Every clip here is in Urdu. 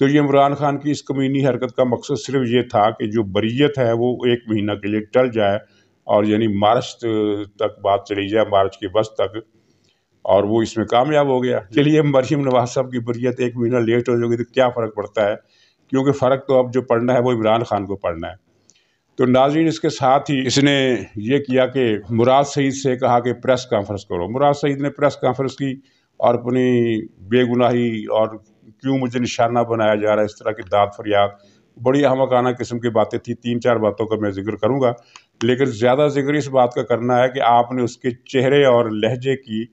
تو یہ عمران خان کی اس کمینی حرکت کا مقصد صرف یہ تھا کہ جو بریت ہے وہ 1 مہینہ کے لیے ٹل جائے، اور یعنی مارچ تک بات چلی جائے، مارچ کے بس تک، اور وہ اس میں کامیاب ہو گیا۔ چلیے مریم نواز صاحب کی بریت 1 مہینہ لیٹ ہو جائے گی تو کیا فرق پڑتا ہے، کیونکہ فرق تو اب جو پڑنا ہے وہ عمران خان کو پڑنا ہے۔ تو ناظرین، اس کے ساتھ ہی اس نے یہ کیا کہ مراد سعید سے کہا کہ پریس کانفرنس کرو۔ مراد سعید نے پریس کانفرنس کی اور اپنی بے گناہی اور کیوں مجھے نشانہ بنایا جا رہا ہے، اس طرح کی داد فریاد، بڑی احمقانہ قسم کی باتیں تھیں۔ 3-4 باتوں کا میں ذکر کروں گا، لیکن زیادہ ذکر اس بات کا کرنا ہے کہ آپ نے اس کے چہرے اور لہجے کی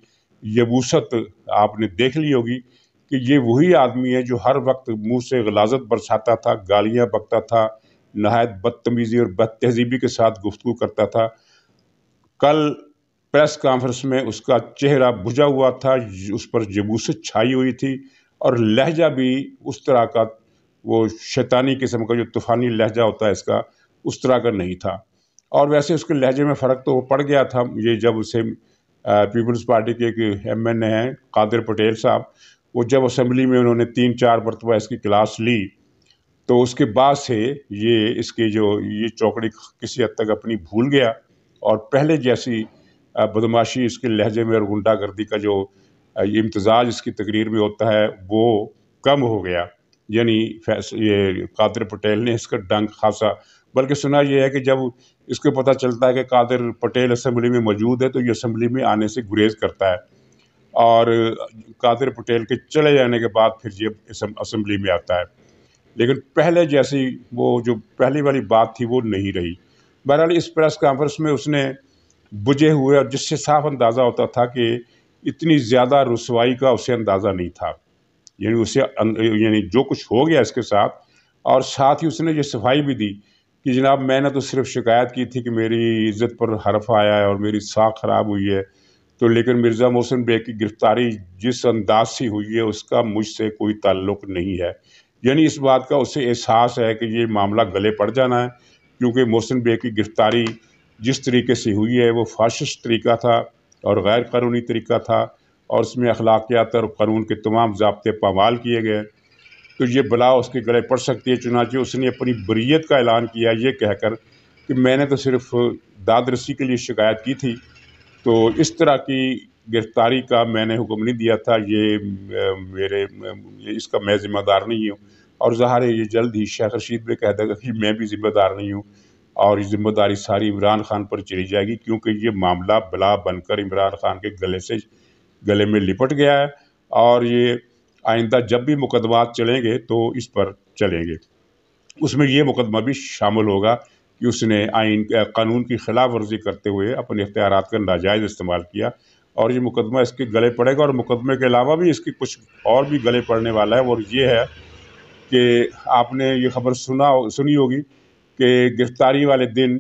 یبوست آپ نے دیکھ لی ہوگی کہ یہ وہی آدمی ہے جو ہر وقت منہ سے غلاظت برساتا تھا، گالیاں بکتا تھا، نہایت بدتمیزی اور بد تہذیبی کے ساتھ گفتگو کرتا تھا۔ کل پریس کانفرنس میں اس کا چہرہ بجھا ہوا تھا، اس پر یبوست چھائی ہوئی تھی، اور لہجہ بھی اس طرح کا، وہ شیطانی قسم کا جو طوفانی لہجہ ہوتا ہے اس کا، اس طرح کا نہیں تھا۔ اور ویسے اس کے لہجے میں فرق تو پڑ گیا تھا، یہ جب اسے پیپلز پارٹی کے ایک MN ہیں قادر پٹیل صاحب، وہ جب اسمبلی میں انہوں نے 3-4 مرتبہ اس کی کلاس لی، تو اس کے بعد سے یہ اس کی جو یہ چوکڑی کسی حد تک اپنی بھول گیا، اور پہلے جیسی بدماشی اس کے لہجے میں اور غنڈہ گردی کا جو یہ امتزاج اس کی تقریر میں ہوتا ہے وہ کم ہو گیا۔ یعنی یہ قادر پٹیل نے اس کا ڈنگ خاصا، بلکہ سنا یہ ہے کہ جب اس کو پتہ چلتا ہے کہ قادر پٹیل اسمبلی میں موجود ہے تو یہ اسمبلی میں آنے سے گریز کرتا ہے، اور قادر پٹیل کے چلے جانے کے بعد پھر یہ اسمبلی میں آتا ہے۔ لیکن پہلے جیسی وہ جو پہلی والی بات تھی وہ نہیں رہی۔ بہرحال اس پریس کانفرنس میں اس نے بجھے ہوئے، اور جس سے صاف اندازہ ہوتا تھا کہ اتنی زیادہ رسوائی کا اسے اندازہ نہیں تھا، یعنی جو کچھ ہو گیا اس کے ساتھ، اور ساتھ ہی اس نے یہ صفائی بھی دی کہ جناب میں نے تو صرف شکایت کی تھی کہ میری عزت پر حرف آیا ہے اور میری ساکھ خراب ہوئی ہے، تو لیکن مرزا محسن بیگ کی گرفتاری جس انداز سے ہوئی ہے اس کا مجھ سے کوئی تعلق نہیں ہے۔ یعنی اس بات کا اسے احساس ہے کہ یہ معاملہ گلے پڑ جانا ہے، کیونکہ محسن بیگ کی گرفتاری جس طریقے سے ہوئی ہے وہ فاشسٹ طریقہ تھا اور غیر قانونی طریقہ تھا، اور اس میں اخلاقیات اور قانون کے تمام ضابطے پامال کیے گئے، تو یہ بلا اس کے گلے پڑ سکتی ہے۔ چنانچہ اس نے اپنی بریت کا اعلان کیا یہ کہہ کر کہ میں نے تو صرف داد رسی کے لیے شکایت کی تھی، تو اس طرح کی گرفتاری کا میں نے حکم نہیں دیا تھا، اس کا میں ذمہ دار نہیں ہوں، اور ظاہر ہے یہ جلد ہی شیخ رشید بھی کہہ دے گا کہ میں بھی ذمہ دار نہیں ہوں، اور یہ ذمہ داری ساری عمران خان پر چلی جائے گی، کیونکہ یہ معاملہ بلا بن کر عمران خان کے گلے میں لپٹ گیا ہے، اور یہ آئندہ جب بھی مقدمات چلیں گے تو اس پر چلیں گے۔ اس میں یہ مقدمہ بھی شامل ہوگا کہ اس نے قانون کی خلاف ورزی کرتے ہوئے اپنے اختیارات کا ناجائز استعمال کیا، اور یہ مقدمہ اس کے گلے پڑے گا، اور مقدمے کے علاوہ بھی اس کی کچھ اور بھی گلے پڑنے والا ہے، اور یہ ہے کہ آپ نے یہ خبر سنی ہوگی کہ گرفتاری والے دن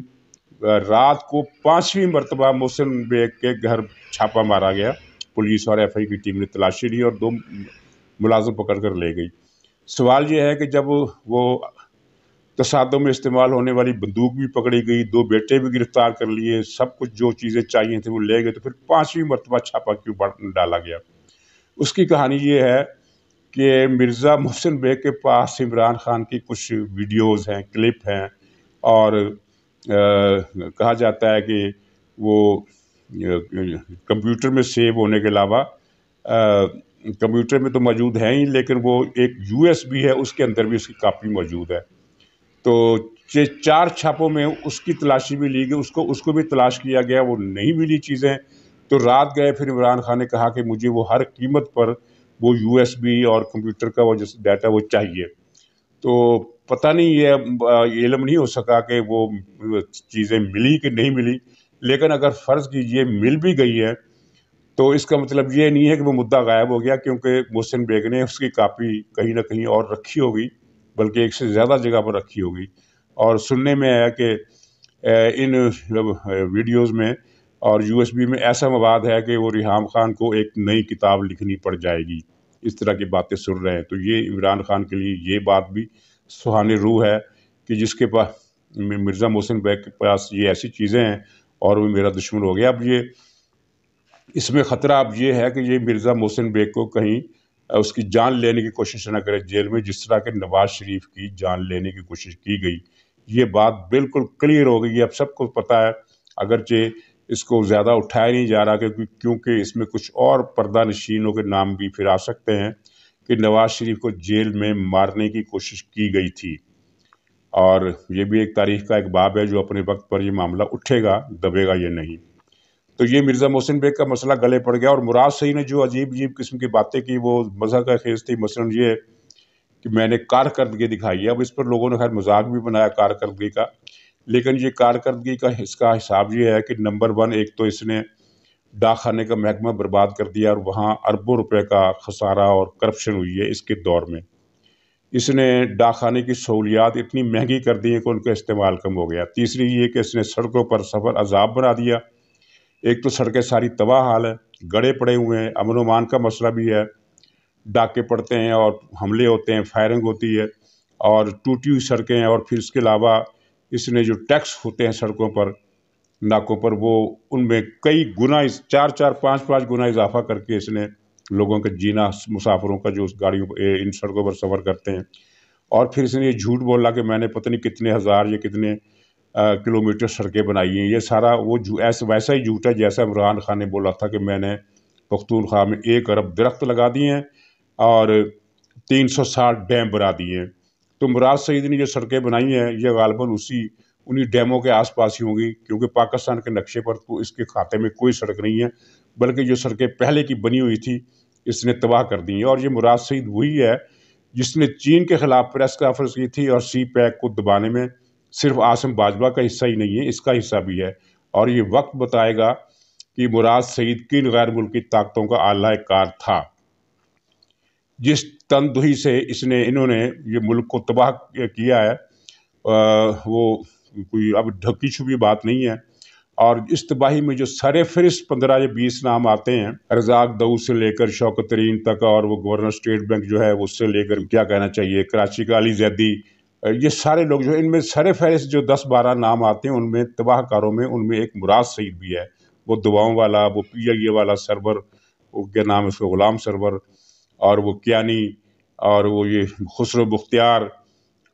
رات کو 5ویں مرتبہ محسن بیگ کے گھر چھاپا مارا گیا، پولیس اور FI کی ٹیم نے تلاشی لی اور 2 ملازم پکڑ کر لے گئی۔ سوال یہ ہے کہ جب وہ تصادم میں استعمال ہونے والی بندوق بھی پکڑی گئی، 2 بیٹے بھی گرفتار کر لیے، سب کچھ جو چیزیں چاہیے تھے وہ لے گئے، تو پھر 5ویں مرتبہ چھاپا کیوں ڈالا گیا؟ اس کی کہانی یہ ہے کہ مرزا محسن بیگ کے پاس عمران خان کی کچھ ویڈیوز ہیں، کلپ ہیں، اور کہا جاتا ہے کہ وہ کمپیوٹر میں سیو ہونے کے علاوہ کمپیوٹر میں تو موجود ہیں ہی، لیکن وہ ایک USB ہے، اس کے اندر بھی اس کی کاپی موجود ہے۔ تو 4 چھاپوں میں اس کی تلاشی بھی لی گئی، اس کو بھی تلاش کیا گیا، وہ نہیں ملی چیزیں، تو رات گئے پھر عمران خان نے کہا کہ مجھے وہ ہر قیمت پر وہ USB اور کمپیوٹر کا وہ جو ڈیٹا وہ چاہیے۔ تو پتہ نہیں، یہ علم نہیں ہو سکا کہ وہ چیزیں ملی کہ نہیں ملی، لیکن اگر فرض کیجئے مل بھی گئی ہے تو اس کا مطلب یہ نہیں ہے کہ وہ مدعا غائب ہو گیا، کیونکہ محسن بیگ نے اس کی کاپی کہیں نہ کہیں اور رکھی ہوگی، بلکہ ایک سے زیادہ جگہ پر رکھی ہوگی، اور سننے میں آیا کہ ان ویڈیوز میں اور USB میں ایسا مواد ہے کہ وہ ریحام خان کو ایک نئی کتاب لکھنی پڑ جائے گی، اس طرح کی باتیں سن رہے ہیں۔ تو یہ عمران خان کے لیے یہ بات بھی سہانی روح ہے کہ جس کے پاس مرزا محسن بیگ کے پاس یہ ایسی چیزیں ہیں اور وہ میرا دشمن ہو گیا۔ اب یہ اس میں خطرہ اب یہ ہے کہ یہ مرزا محسن بیگ کو کہیں اس کی جان لینے کی کوشش نہ کرے جیل میں، جس طرح کہ نواز شریف کی جان لینے کی کوشش کی گئی۔ یہ بات بالکل کلیئر ہو گئی ہے، اب سب کو پتہ ہے، اگرچہ اس کو زیادہ اٹھایا نہیں جا رہا کیونکہ اس میں کچھ اور پردہ نشینوں کے نام بھی پھر آ سکتے ہیں کہ نواز شریف کو جیل میں مارنے کی کوشش کی گئی تھی، اور یہ بھی ایک تاریخ کا ایک باب ہے جو اپنے وقت پر یہ معاملہ اٹھے گا، دبے گا یہ نہیں۔ تو یہ مرزا محسن بیگ کا مسئلہ گلے پڑ گیا، اور مراد سعید نے جو عجیب قسم کی باتیں کی وہ مزاح کا خیز تھی۔ مثلا یہ کہ میں نے کارکردگی دکھائی ہے، اب اس پر لوگوں نے خیر مذاق بھی بنایا کارکردگی کا، لیکن یہ کارکردگی کا اس کا حساب یہ ہے کہ نمبر 1 ایک تو اس نے ڈاک خانے کا محکمہ برباد کر دیا، اور وہاں اربوں روپے کا خسارہ اور کرپشن ہوئی ہے اس کے دور میں۔ اس نے ڈاک خانے کی سہولیات اتنی مہنگی کر دی ہیں کہ ان کا استعمال کم ہو گیا۔ تیسری یہ کہ اس نے سڑکوں پر سفر عذاب بنا دیا، ایک تو سڑکیں ساری تباہ حال ہے، گڑے پڑے ہوئے ہیں، امن و امان کا مسئلہ بھی ہے، ڈاکے پڑتے ہیں اور حملے ہوتے ہیں، فائرنگ ہوتی ہے، اور ٹوٹی ہوئی سڑکیں ہیں، اور پھر اس کے علاوہ اس نے جو ٹیکس ہوتے ہیں سڑکوں پر، ناکوں پر، وہ ان میں کئی گنا 4 5 گنا اضافہ کر کے اس نے لوگوں کا جینا، مسافروں کا جو اس گاڑیوں ان سڑکوں پر سفر کرتے ہیں، اور پھر اس نے یہ جھوٹ بولا کہ میں نے پتہ نہیں کتنے ہزار یا کتنے کلومیٹر سڑکیں بنائی ہیں۔ یہ سارا وہ ویسا ہی جھوٹ ہے جیسا عمران خان نے بولا تھا کہ میں نے پختونخوا میں 1 ارب درخت لگا دیے ہیں اور 360 ڈیم بنا دیے ہیں۔ تو مراد سعید نے جو سڑکیں بنائی ہیں یہ غالباً انہی ڈیموں کے آس پاس ہی ہوں گی، کیونکہ پاکستان کے نقشے پر تو اس کے کھاتے میں کوئی سڑک نہیں ہے، بلکہ جو سڑکیں پہلے کی بنی ہوئی تھی اس نے تباہ کر دی ہیں۔ اور یہ مراد سعید وہی ہے جس نے چین کے خلاف پریس کانفرنس کی تھی، اور سی پیک کو دبانے میں صرف عاصم باجوہ کا حصہ ہی نہیں ہے، اس کا حصہ بھی ہے، اور یہ وقت بتائے گا کہ مراد سعید کن غیر ملکی طاقتوں کا اعلی کار تھا۔ جس تندہی سے انہوں نے یہ ملک کو تباہ کیا ہے، وہ کوئی اب ڈھکی چھپی بات نہیں ہے، اور اس تباہی میں جو سر فہرست 15 یا 20 نام آتے ہیں، رزاق داؤد سے لے کر شوکت ترین تک، اور وہ گورنر اسٹیٹ بینک جو ہے اس سے لے کر کیا کہنا چاہیے کراچی کا علی زیدی، یہ سارے لوگ جو ان میں سر فہرست جو 10 12 نام آتے ہیں، ان میں تباہ کاروں میں ان میں ایک مراد سعید بھی ہے، وہ دعاؤں والا، وہ PIA والا سرور، وہ کیا نام ہے اس کا، غلام سرور، اور وہ کیانی، اور وہ یہ خسرو بختیار،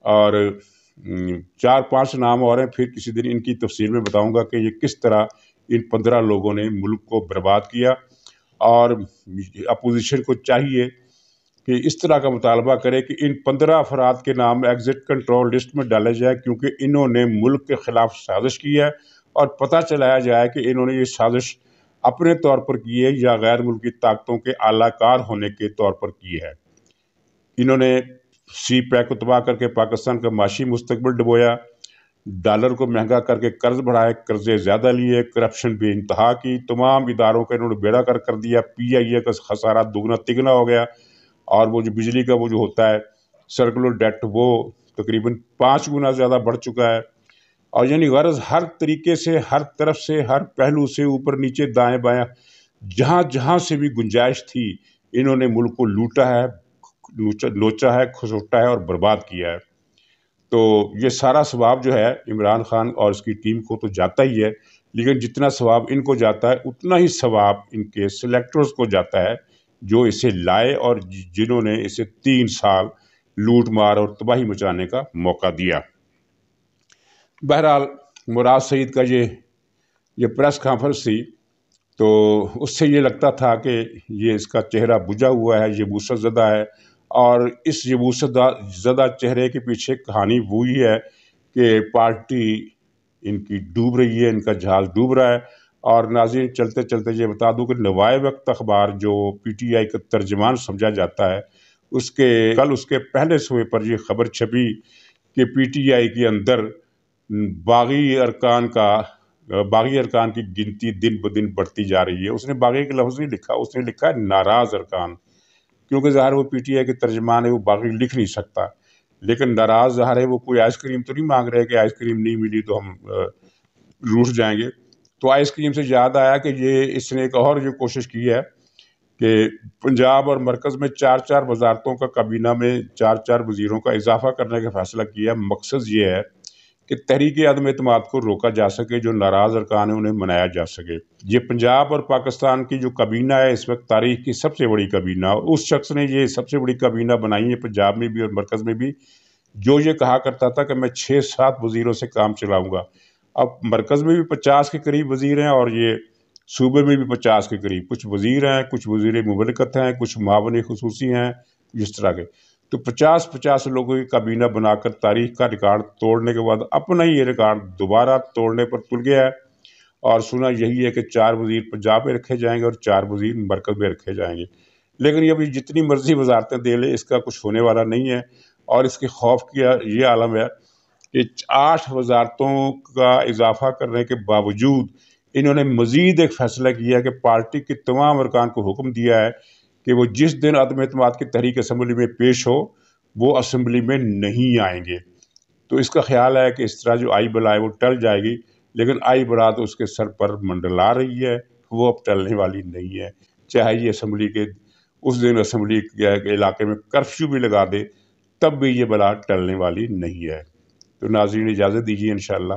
اور 4 5 نام اور ہیں، پھر کسی دن ان کی تفصیل میں بتاؤں گا کہ یہ کس طرح ان 15 لوگوں نے ملک کو برباد کیا۔ اور اپوزیشن کو چاہیے کہ اس طرح کا مطالبہ کرے کہ ان 15 افراد کے نام ایگزٹ کنٹرول لسٹ میں ڈالے جائے، کیونکہ انہوں نے ملک کے خلاف سازش کی ہے، اور پتہ چلایا جائے کہ انہوں نے یہ سازش اپنے طور پر کی ہے یا غیر ملکی طاقتوں کے اعلی کار ہونے کے طور پر کی ہے۔ انہوں نے سی پیک کو تباہ کر کے پاکستان کا معاشی مستقبل ڈبویا، ڈالر کو مہنگا کر کے قرض بڑھائے، قرضے زیادہ لیے، کرپشن بے انتہا کی، تمام اداروں کا انہوں نے بیڑا کر دیا، PIA کا خسارہ دگنا تگنا ہو گیا، اور وہ جو بجلی کا وہ جو ہوتا ہے سرکولر ڈیٹ، وہ تقریباً 5 گنا زیادہ بڑھ چکا ہے، اور یعنی غرض ہر طریقے سے، ہر طرف سے، ہر پہلو سے، اوپر نیچے دائیں بائیں، جہاں سے بھی گنجائش تھی انہوں نے ملک کو لوٹا ہے، لوچا ہے، کھسوٹا ہے اور برباد کیا ہے۔ تو یہ سارا ثواب جو ہے عمران خان اور اس کی ٹیم کو تو جاتا ہی ہے، لیکن جتنا ثواب ان کو جاتا ہے اتنا ہی ثواب ان کے سلیکٹرز کو جاتا ہے جو اسے لائے اور جنہوں نے اسے 3 سال لوٹ مار اور تباہی مچانے کا موقع دیا۔ بہرحال مراد سعید کا یہ پریس کانفرنس تھی، تو اس سے یہ لگتا تھا کہ یہ اس کا چہرہ بجھا ہوا ہے، یبوست زدہ ہے، اور اس یبوست زدہ چہرے کے پیچھے کہانی وہی ہے کہ پارٹی ان کی ڈوب رہی ہے، ان کا جہاز ڈوب رہا ہے۔ اور ناظرین چلتے چلتے یہ بتا دوں کہ نوائے وقت اخبار جو PTI کا ترجمان سمجھا جاتا ہے، کل اس کے پہلے صفحے پر یہ خبر چھپی کہ PTI کے اندر باغی ارکان کی گنتی دن بدن بڑھتی جا رہی ہے۔ اس نے باغی کا لفظ نہیں لکھا، اس نے لکھا ہے ناراض ارکان، کیونکہ ظاہر وہ PTI کے ترجمان ہے، وہ باغی لکھ نہیں سکتا، لیکن ناراض ظاہر ہے وہ کوئی آئس کریم تو نہیں مانگ رہے کہ آئس کریم نہیں ملی تو ہم روٹھ جائیں گے۔ تو آئس کریم سے یاد آیا کہ اس نے ایک اور کوشش کی ہے کہ پنجاب اور مرکز میں 4 وزارتوں کا کابینہ میں 4 وزیروں کا اضافہ کرنے کا فیصلہ کیا۔ مقصد یہ ہے کہ تحریک عدم اعتماد کو روکا جا سکے، جو ناراض ارکان ہیں انہیں منایا جا سکے۔ یہ پنجاب اور پاکستان کی جو کابینہ ہے اس وقت تاریخ کی سب سے بڑی کابینہ، اور اس شخص نے یہ سب سے بڑی کابینہ بنائی ہے پنجاب میں بھی اور مرکز میں بھی، جو یہ کہا کرتا تھا کہ میں 6-7 وزیروں سے کام چلاؤں گا۔ اب مرکز میں بھی 50 کے قریب وزیر ہیں اور یہ صوبے میں بھی 50 کے قریب، کچھ وزیر ہیں، کچھ وزیر مملکت ہیں، کچھ معاون خصوصی ہیں، اس طرح کے۔ تو 50 لوگوں کی کابینہ بنا کر تاریخ کا ریکارڈ توڑنے کے بعد اپنا ہی یہ ریکارڈ دوبارہ توڑنے پر تل گیا ہے، اور سنا یہی ہے کہ 4 وزیر پنجاب میں رکھے جائیں گے اور 4 وزیر مرکز میں رکھے جائیں گے۔ لیکن یہ ابھی جتنی مرضی وزارتیں دے لے، اس کا کچھ ہونے والا نہیں ہے، اور اس کے خوف کی یہ عالم ہے کہ 8 وزارتوں کا اضافہ کرنے کے باوجود انہوں نے مزید ایک فیصلہ کیا کہ پارٹی کے تمام ارکان کو حکم دیا ہے کہ وہ جس دن عدم اعتماد کی تحریک اسمبلی میں پیش ہو وہ اسمبلی میں نہیں آئیں گے۔ تو اس کا خیال ہے کہ اس طرح جو آئی بلا ہے وہ ٹل جائے گی، لیکن آئی بلا تو اس کے سر پر منڈلا رہی ہے، وہ اب ٹلنے والی نہیں ہے، چاہے یہ اسمبلی کے اس دن اسمبلی کے علاقے میں کرفیو بھی لگا دے، تب بھی یہ بلا ٹلنے والی نہیں ہے۔ تو ناظرین اجازت دیجیے، انشاءاللہ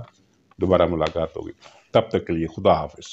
دوبارہ ملاقات ہوگی، تب تک کے لیے خدا حافظ۔